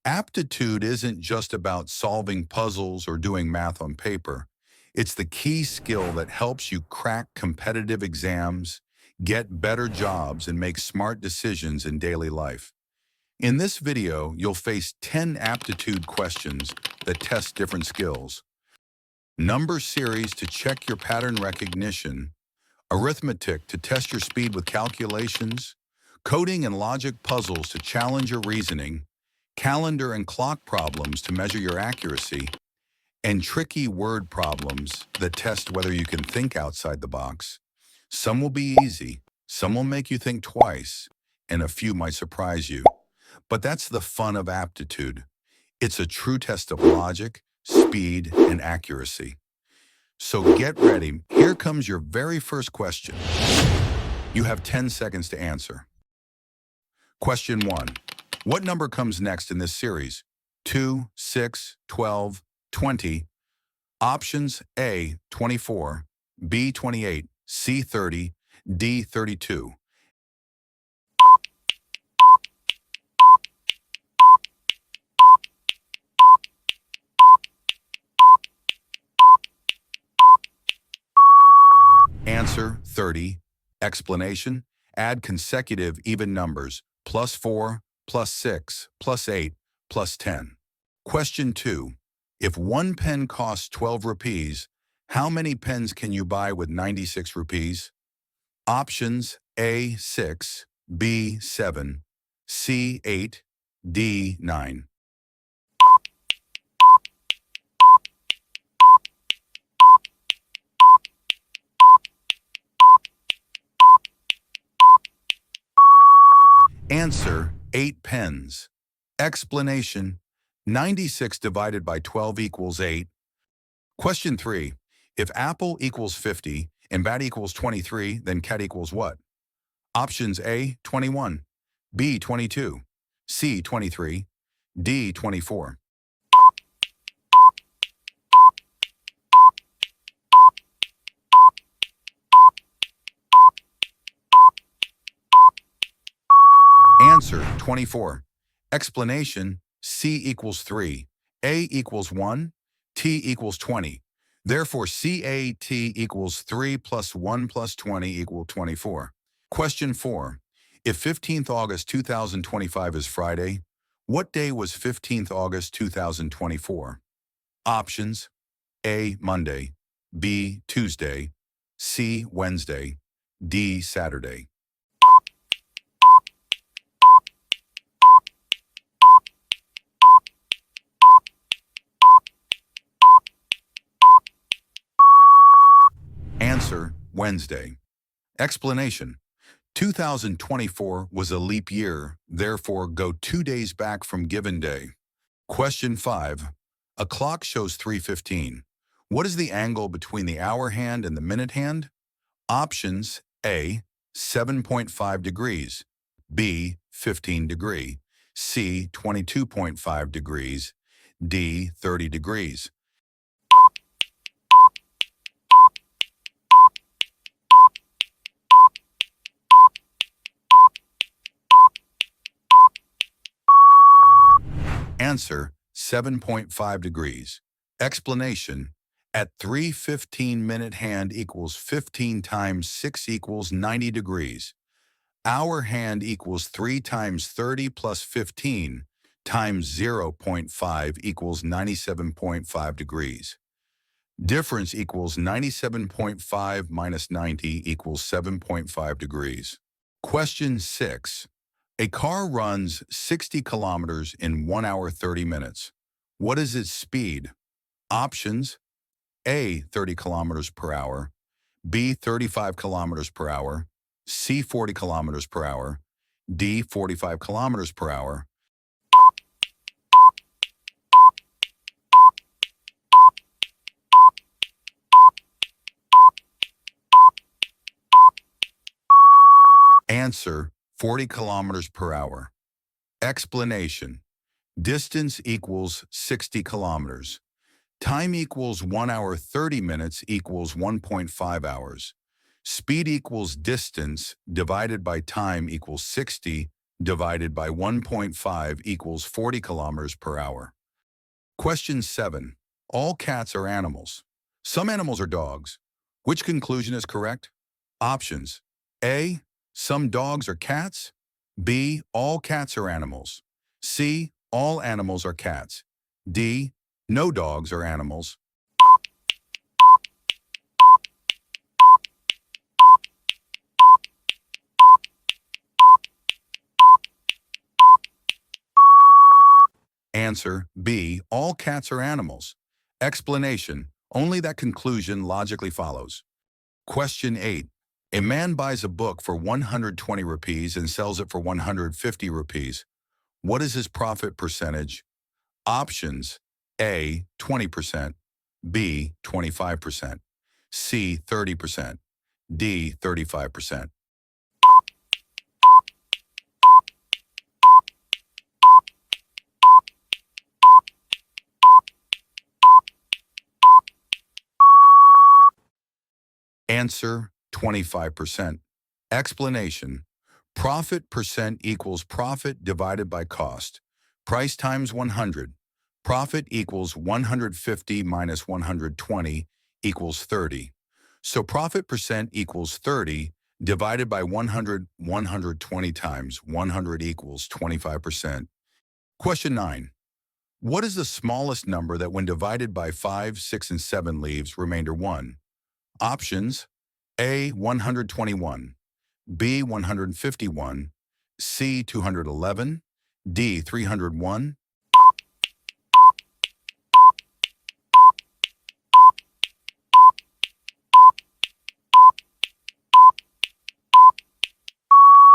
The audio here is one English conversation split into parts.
Aptitude isn't just about solving puzzles or doing math on paper. It's the key skill that helps you crack competitive exams, get better jobs, and make smart decisions in daily life. In this video, you'll face 10 aptitude questions that test different skills. Number series to check your pattern recognition, arithmetic to test your speed with calculations, coding and logic puzzles to challenge your reasoning, calendar and clock problems to measure your accuracy, and tricky word problems that test whether you can think outside the box. Some will be easy, some will make you think twice, and a few might surprise you. But that's the fun of aptitude. It's a true test of logic, speed, and accuracy. So get ready. Here comes your very first question. You have 10 seconds to answer. Question 1. What number comes next in this series? 2, 6, 12, 20. Options: A, 24, B, 28, C, 30, D, 32. Answer: 30. Explanation: add consecutive even numbers, plus 4, plus 6, plus 8, plus 10. Question 2. If one pen costs 12 rupees, how many pens can you buy with 96 rupees? Options: A, 6, B, 7, C, 8, D, 9. Answer: 8 pens. Explanation: 96 divided by 12 equals 8. Question 3. If apple equals 50 and bat equals 23, then cat equals what? Options: A, 21, B, 22, C, 23, D, 24. Answer: 24. Explanation: C equals 3, A equals 1, T equals 20. Therefore, CAT equals 3 plus 1 plus 20 equals 24. Question 4. If 15th August 2025 is Friday, what day was 15th August 2024? Options: A, Monday, B, Tuesday, C, Wednesday, D, Saturday. Answer: Wednesday. Explanation: 2024 was a leap year, therefore go 2 days back from given day. Question 5. A clock shows 3:15. What is the angle between the hour hand and the minute hand? Options: A, 7.5 degrees, B, 15 degree, C, 22.5 degrees, D, 30 degrees. Answer: 7.5 degrees. Explanation: at 3:15 minute hand equals 15 times 6 equals 90 degrees. Hour hand equals 3 times 30 plus 15 times 0.5 equals 97.5 degrees. Difference equals 97.5 minus 90 equals 7.5 degrees. Question 6. A car runs 60 kilometers in 1 hour 30 minutes. What is its speed? Options: A, 30 kilometers per hour, B, 35 kilometers per hour, C, 40 kilometers per hour, D, 45 kilometers per hour. Answer: 40 kilometers per hour. Explanation: distance equals 60 kilometers. Time equals 1 hour 30 minutes equals 1.5 hours. Speed equals distance divided by time equals 60 divided by 1.5 equals 40 kilometers per hour. Question 7. All cats are animals. Some animals are dogs. Which conclusion is correct? Options. A. Some dogs are cats. B. All cats are animals. C. All animals are cats. D. No dogs are animals. Answer B. All cats are animals. Explanation. Only that conclusion logically follows. Question 8. A man buys a book for 120 rupees and sells it for 150 rupees. What is his profit percentage? Options. A. 20%. B. 25%. C. 30%. D. 35%. Answer 25%. Explanation. Profit percent equals profit divided by cost. Price times 100. Profit equals 150 minus 120 equals 30. So profit percent equals 30 divided by 100, 120 times 100 equals 25%. Question 9. What is the smallest number that when divided by 5, 6, and 7 leaves remainder 1? Options. A. 121. B. 151. C. 211. D. 301.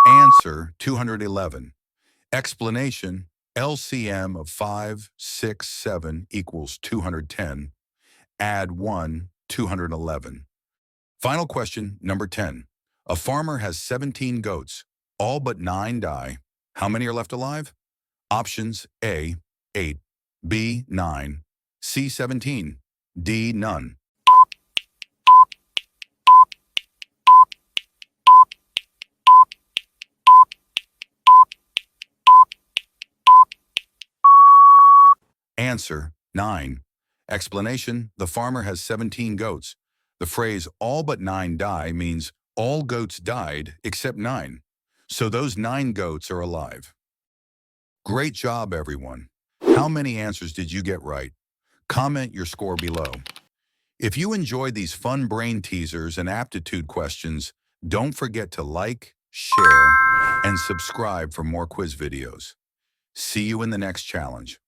Answer 211. Explanation. LCM of 5, 6, 7 equals 210. Add 1, 211. Final question, number 10. A farmer has 17 goats. All but 9 die. How many are left alive? Options. A. 8. B. 9. C. 17. D. None. Answer. 9. Explanation. The farmer has 17 goats. The phrase all but 9 die means all goats died except 9. So those 9 goats are alive. Great job, everyone. How many answers did you get right? Comment your score below. If you enjoyed these fun brain teasers and aptitude questions, don't forget to like, share, and subscribe for more quiz videos. See you in the next challenge.